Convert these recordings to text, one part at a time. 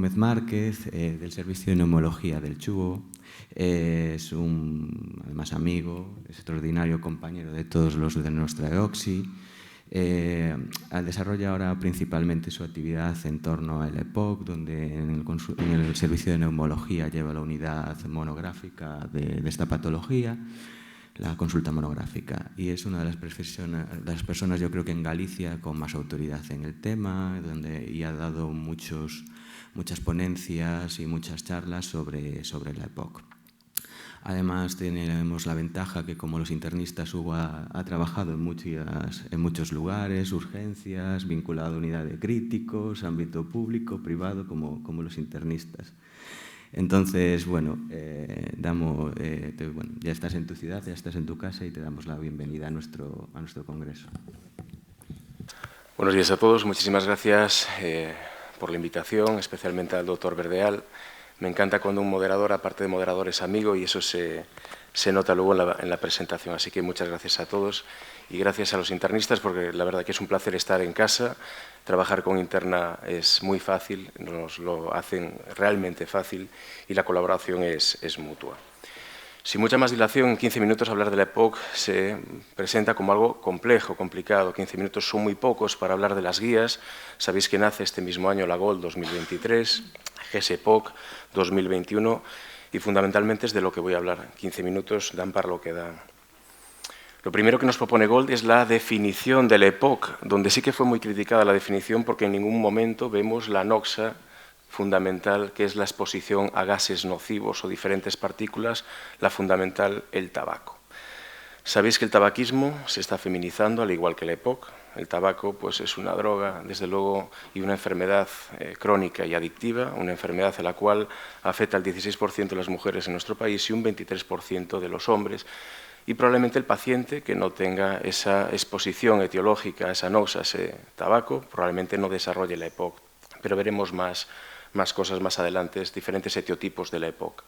Gómez Márquez, del Servicio de Neumología del Chuo. Es además amigo, es extraordinario compañero de todos los de nuestra EOXI. Desarrolla ahora principalmente su actividad en torno al EPOC, donde en el Servicio de Neumología lleva la unidad monográfica de esta patología, la consulta monográfica, y es una de las personas, yo creo que en Galicia, con más autoridad en el tema, y ha dado muchas ponencias y muchas charlas sobre la EPOC. Además, tenemos la ventaja que, como los internistas, Hugo ha trabajado en muchos lugares, urgencias, vinculado a unidad de críticos, ámbito público, privado, como los internistas. Entonces, bueno, ya estás en tu ciudad, ya estás en tu casa y te damos la bienvenida a nuestro congreso. Buenos días a todos. Muchísimas gracias por la invitación, especialmente al doctor Verdeal. Me encanta cuando un moderador, aparte de moderador, es amigo, y eso se nota luego en la presentación. Así que muchas gracias a todos y gracias a los internistas, porque la verdad que es un placer estar en casa. Trabajar con Interna es muy fácil, nos lo hacen realmente fácil y la colaboración es mutua. Sin mucha más dilación, en 15 minutos hablar de la EPOC se presenta como algo complejo, complicado. 15 minutos son muy pocos para hablar de las guías. Sabéis que nace este mismo año la GOLD 2023, GES-EPOC 2021, y fundamentalmente es de lo que voy a hablar. 15 minutos dan para lo que dan. Lo primero que nos propone GOLD es la definición de la EPOC, donde sí que fue muy criticada la definición porque en ningún momento vemos la noxa fundamental, que es la exposición a gases nocivos o diferentes partículas, la fundamental, el tabaco. Sabéis que el tabaquismo se está feminizando, al igual que la EPOC. El tabaco pues, es una droga, desde luego, y una enfermedad crónica y adictiva, una enfermedad a la cual afecta al 16% de las mujeres en nuestro país y un 23% de los hombres. Y probablemente el paciente que no tenga esa exposición etiológica, esa noxa, ese tabaco, probablemente no desarrolle la EPOC. Pero veremos más cosas más adelante, diferentes etiotipos de la EPOC.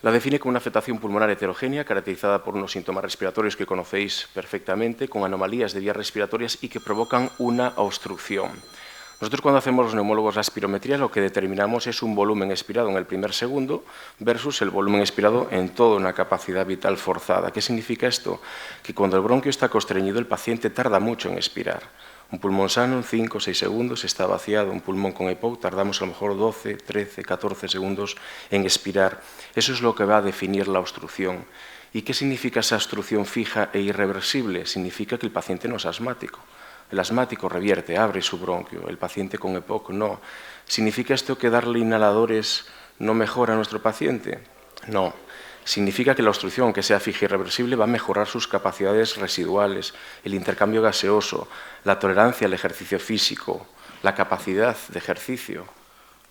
La define como una afectación pulmonar heterogénea caracterizada por unos síntomas respiratorios que conocéis perfectamente, con anomalías de vías respiratorias y que provocan una obstrucción. Nosotros, cuando hacemos los neumólogos la espirometría, lo que determinamos es un volumen expirado en el primer segundo versus el volumen expirado en toda una capacidad vital forzada. ¿Qué significa esto? Que cuando el bronquio está constreñido, el paciente tarda mucho en expirar. Un pulmón sano en 5 o 6 segundos está vaciado. Un pulmón con EPOC tardamos a lo mejor 12, 13, 14 segundos en expirar. Eso es lo que va a definir la obstrucción. ¿Y qué significa esa obstrucción fija e irreversible? Significa que el paciente no es asmático. El asmático revierte, abre su bronquio. El paciente con EPOC no. ¿Significa esto que darle inhaladores no mejora a nuestro paciente? No. Significa que la obstrucción, que sea fija y irreversible, va a mejorar sus capacidades residuales, el intercambio gaseoso, la tolerancia al ejercicio físico, la capacidad de ejercicio,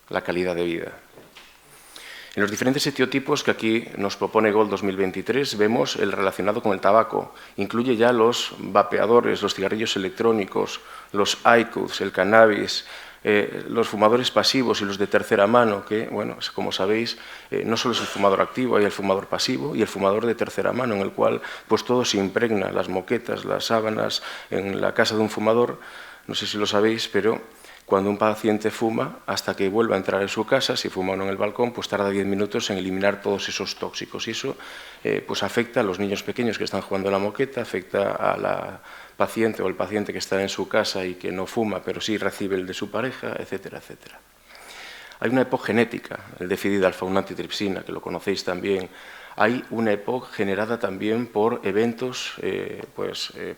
la calidad de vida. En los diferentes etiotipos que aquí nos propone GOLD 2023 vemos el relacionado con el tabaco. Incluye ya los vapeadores, los cigarrillos electrónicos, los IQOS, el cannabis, los fumadores pasivos y los de tercera mano, que, bueno, como sabéis, no solo es el fumador activo, hay el fumador pasivo y el fumador de tercera mano, en el cual pues todo se impregna, las moquetas, las sábanas, en la casa de un fumador. No sé si lo sabéis, pero cuando un paciente fuma, hasta que vuelva a entrar en su casa, si fuma o no en el balcón, pues tarda 10 minutos en eliminar todos esos tóxicos. Y eso pues afecta a los niños pequeños que están jugando a la moqueta, afecta a la paciente o el paciente que está en su casa y que no fuma, pero sí recibe el de su pareja, etcétera, etcétera. Hay una EPOC genética, el déficit de alfa-1-antitripsina, que lo conocéis también. Hay una EPOC generada también por eventos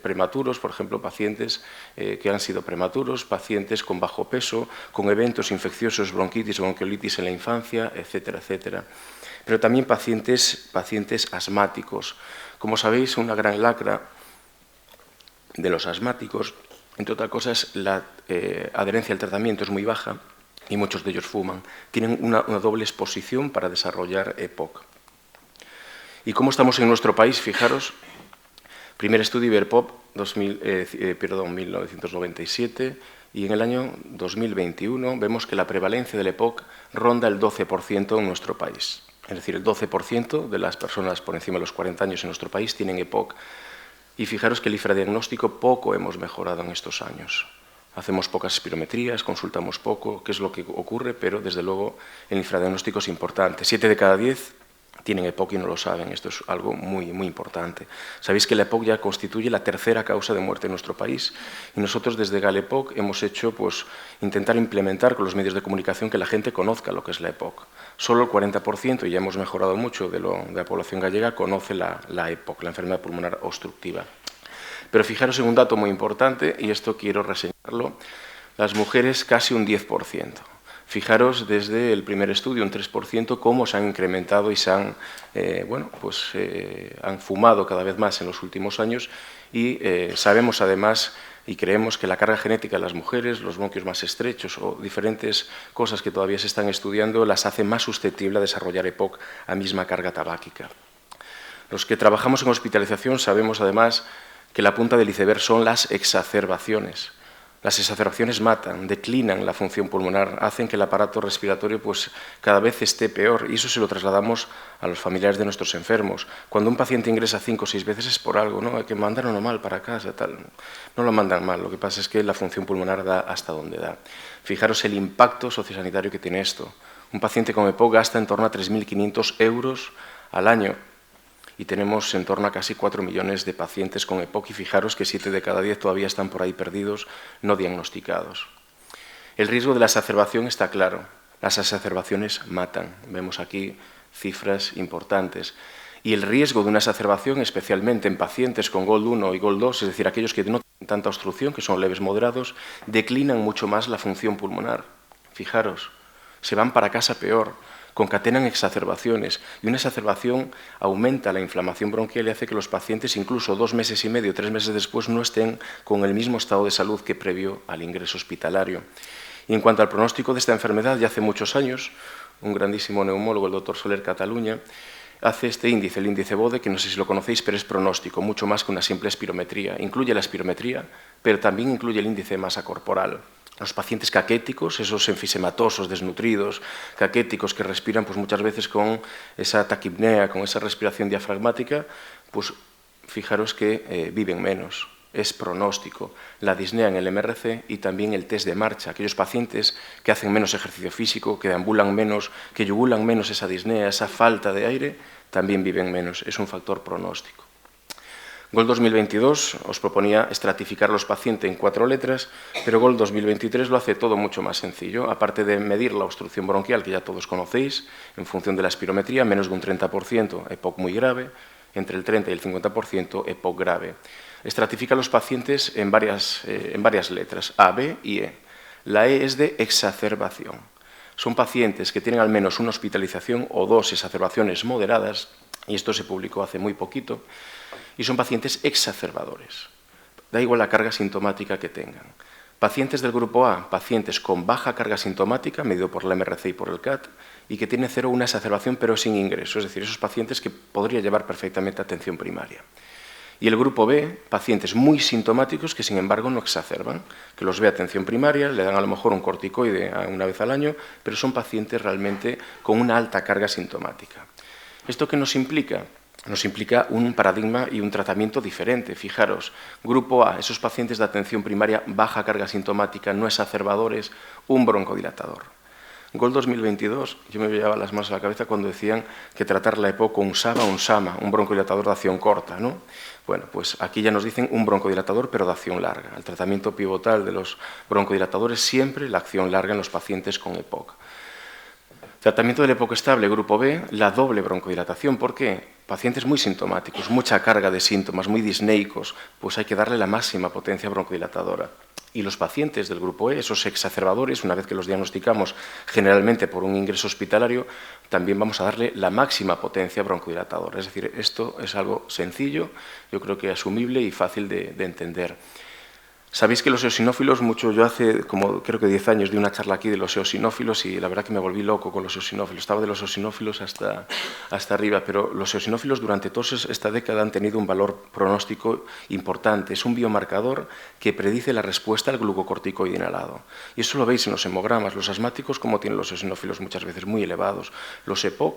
prematuros, por ejemplo, pacientes que han sido prematuros, pacientes con bajo peso, con eventos infecciosos, bronquitis o bronquiolitis en la infancia, etcétera, etcétera. Pero también pacientes asmáticos. Como sabéis, una gran lacra de los asmáticos, entre otras cosas, la adherencia al tratamiento es muy baja y muchos de ellos fuman. Tienen una doble exposición para desarrollar EPOC. ¿Y cómo estamos en nuestro país? Fijaros, primer estudio Iberpop 1997, y en el año 2021 vemos que la prevalencia del EPOC ronda el 12% en nuestro país. Es decir, el 12% de las personas por encima de los 40 años en nuestro país tienen EPOC. Y fijaros que el infradiagnóstico poco hemos mejorado en estos años. hacemos pocas espirometrías, consultamos poco, qué es lo que ocurre, pero desde luego el infradiagnóstico es importante. 7 de cada 10 tienen EPOC y no lo saben. Esto es algo muy importante. Sabéis que la EPOC ya constituye la tercera causa de muerte en nuestro país y nosotros desde GALEPOC hemos hecho intentar implementar con los medios de comunicación que la gente conozca lo que es la EPOC. Solo el 40%, y ya hemos mejorado mucho de la población gallega, conoce la EPOC, la enfermedad pulmonar obstructiva. Pero fijaros en un dato muy importante, y esto quiero reseñarlo, las mujeres casi un 10%. Fijaros desde el primer estudio, un 3%, cómo se han incrementado y se han, han fumado cada vez más en los últimos años y sabemos además y creemos que la carga genética de las mujeres, los bronquios más estrechos o diferentes cosas que todavía se están estudiando las hace más susceptibles a desarrollar EPOC a misma carga tabáquica. Los que trabajamos en hospitalización sabemos además que la punta del iceberg son las exacerbaciones. Las exacerbaciones matan, declinan la función pulmonar, hacen que el aparato respiratorio cada vez esté peor y eso se lo trasladamos a los familiares de nuestros enfermos. Cuando un paciente ingresa 5 o 6 veces es por algo, ¿no? Hay que mandarlo mal para casa, tal. No lo mandan mal, lo que pasa es que la función pulmonar da hasta donde da. Fijaros el impacto sociosanitario que tiene esto. Un paciente con EPOC gasta en torno a 3.500 euros al año. Y tenemos en torno a casi 4 millones de pacientes con EPOC y fijaros que 7 de cada 10 todavía están por ahí perdidos, no diagnosticados. El riesgo de la exacerbación está claro. Las exacerbaciones matan. Vemos aquí cifras importantes. Y el riesgo de una exacerbación, especialmente en pacientes con GOLD 1 y GOLD 2, es decir, aquellos que no tienen tanta obstrucción, que son leves moderados, declinan mucho más la función pulmonar. Fijaros, se van para casa peor. Concatenan exacerbaciones y una exacerbación aumenta la inflamación bronquial y hace que los pacientes incluso 2 meses y medio, 3 meses después no estén con el mismo estado de salud que previo al ingreso hospitalario. Y en cuanto al pronóstico de esta enfermedad, ya hace muchos años, un grandísimo neumólogo, el doctor Soler Cataluña, hace este índice, el índice BODE, que no sé si lo conocéis, pero es pronóstico, mucho más que una simple espirometría. Incluye la espirometría, pero también incluye el índice de masa corporal. Los pacientes caquéticos, esos enfisematosos, desnutridos, caquéticos que respiran muchas veces con esa taquipnea, con esa respiración diafragmática, fijaros que viven menos. Es pronóstico. La disnea en el MRC y también el test de marcha. Aquellos pacientes que hacen menos ejercicio físico, que deambulan menos, que yugulan menos esa disnea, esa falta de aire, también viven menos. Es un factor pronóstico. GOLD 2022 os proponía estratificar a los pacientes en 4 letras, pero GOLD 2023 lo hace todo mucho más sencillo. Aparte de medir la obstrucción bronquial, que ya todos conocéis, en función de la espirometría, menos de un 30%, EPOC muy grave, entre el 30 y el 50%, EPOC grave. Estratifica a los pacientes en varias letras, A, B y E. La E es de exacerbación. Son pacientes que tienen al menos una hospitalización o 2 exacerbaciones moderadas, y esto se publicó hace muy poquito, y son pacientes exacerbadores. Da igual la carga sintomática que tengan. Pacientes del grupo A, pacientes con baja carga sintomática, medido por la MRC y por el CAT, y que tienen 0 una exacerbación pero sin ingreso, es decir, esos pacientes que podría llevar perfectamente a atención primaria. Y el grupo B, pacientes muy sintomáticos que sin embargo no exacerban, que los ve a atención primaria, le dan a lo mejor un corticoide una vez al año, pero son pacientes realmente con una alta carga sintomática. ¿Esto qué nos implica? Nos implica un paradigma y un tratamiento diferente. Fijaros, grupo A, esos pacientes de atención primaria, baja carga sintomática, no exacerbadores, un broncodilatador. GOLD 2022, yo me llevaba las manos a la cabeza cuando decían que tratar la EPOC con un SABA o un SAMA, un broncodilatador de acción corta, ¿no? Bueno, pues aquí ya nos dicen un broncodilatador pero de acción larga. El tratamiento pivotal de los broncodilatadores siempre la acción larga en los pacientes con EPOC. Tratamiento del EPOC estable, grupo B, la doble broncodilatación. ¿Por qué? Pacientes muy sintomáticos, mucha carga de síntomas, muy disneicos, pues hay que darle la máxima potencia broncodilatadora. Y los pacientes del grupo E, esos exacerbadores, una vez que los diagnosticamos generalmente por un ingreso hospitalario, también vamos a darle la máxima potencia broncodilatadora. Es decir, esto es algo sencillo, yo creo que asumible y fácil de entender. Sabéis que los eosinófilos, yo hace como creo que 10 años di una charla aquí de los eosinófilos y la verdad que me volví loco con los eosinófilos. Estaba de los eosinófilos hasta arriba, pero los eosinófilos durante toda esta década han tenido un valor pronóstico importante. Es un biomarcador que predice la respuesta al glucocorticoide inhalado. Y eso lo veis en los hemogramas. Los asmáticos, como tienen los eosinófilos muchas veces muy elevados. Los EPOC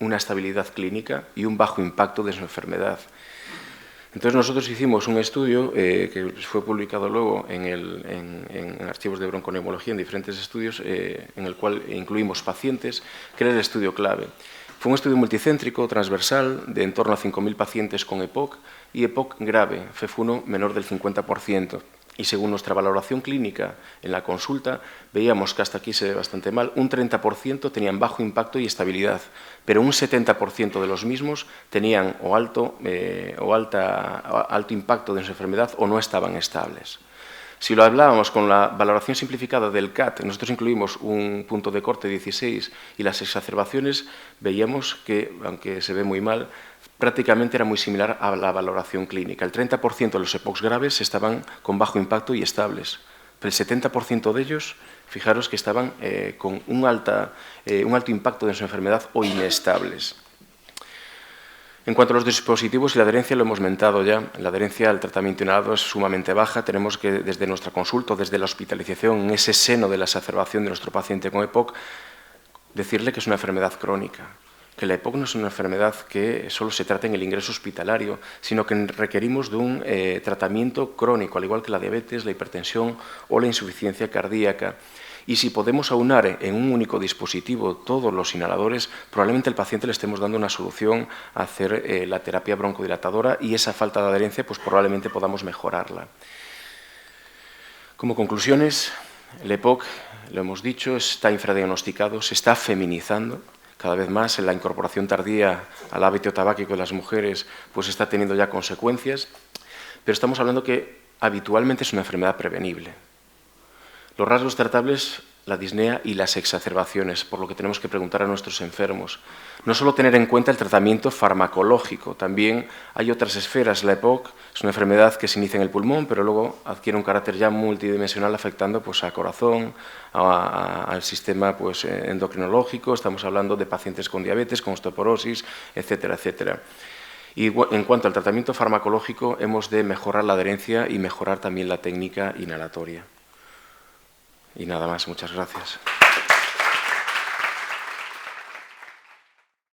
una estabilidad clínica y un bajo impacto de su enfermedad. Entonces nosotros hicimos un estudio que fue publicado luego en archivos de bronconeumología, en diferentes estudios, en el cual incluimos pacientes, que era el estudio clave. Fue un estudio multicéntrico, transversal, de en torno a 5.000 pacientes con EPOC y EPOC grave, FEV1 menor del 50%. Y según nuestra valoración clínica en la consulta, veíamos que hasta aquí se ve bastante mal, un 30% tenían bajo impacto y estabilidad, pero un 70% de los mismos tenían alto impacto de su enfermedad o no estaban estables. Si lo hablábamos con la valoración simplificada del CAT, nosotros incluimos un punto de corte 16 y las exacerbaciones, veíamos que, aunque se ve muy mal, prácticamente era muy similar a la valoración clínica. El 30% de los EPOCs graves estaban con bajo impacto y estables, pero el 70% de ellos, fijaros que estaban con un alto impacto de su enfermedad o inestables. En cuanto a los dispositivos y la adherencia, lo hemos mentado ya. La adherencia al tratamiento inhalado es sumamente baja. Tenemos que, desde nuestra consulta, desde la hospitalización, en ese seno de la exacerbación de nuestro paciente con EPOC, decirle que es una enfermedad crónica, que la EPOC no es una enfermedad que solo se trata en el ingreso hospitalario, sino que requerimos de un tratamiento crónico, al igual que la diabetes, la hipertensión o la insuficiencia cardíaca. Y si podemos aunar en un único dispositivo todos los inhaladores, probablemente al paciente le estemos dando una solución a hacer la terapia broncodilatadora y esa falta de adherencia pues probablemente podamos mejorarla. Como conclusiones, el EPOC, lo hemos dicho, está infradiagnosticado, se está feminizando. Cada vez más la incorporación tardía al hábito tabáquico de las mujeres pues está teniendo ya consecuencias, pero estamos hablando que habitualmente es una enfermedad prevenible. Los rasgos tratables, la disnea y las exacerbaciones, por lo que tenemos que preguntar a nuestros enfermos. No solo tener en cuenta el tratamiento farmacológico, también hay otras esferas. La EPOC es una enfermedad que se inicia en el pulmón, pero luego adquiere un carácter ya multidimensional afectando pues, al corazón, al sistema pues, endocrinológico. Estamos hablando de pacientes con diabetes, con osteoporosis, etcétera, etcétera. Y en cuanto al tratamiento farmacológico, hemos de mejorar la adherencia y mejorar también la técnica inhalatoria. Y nada más, muchas gracias.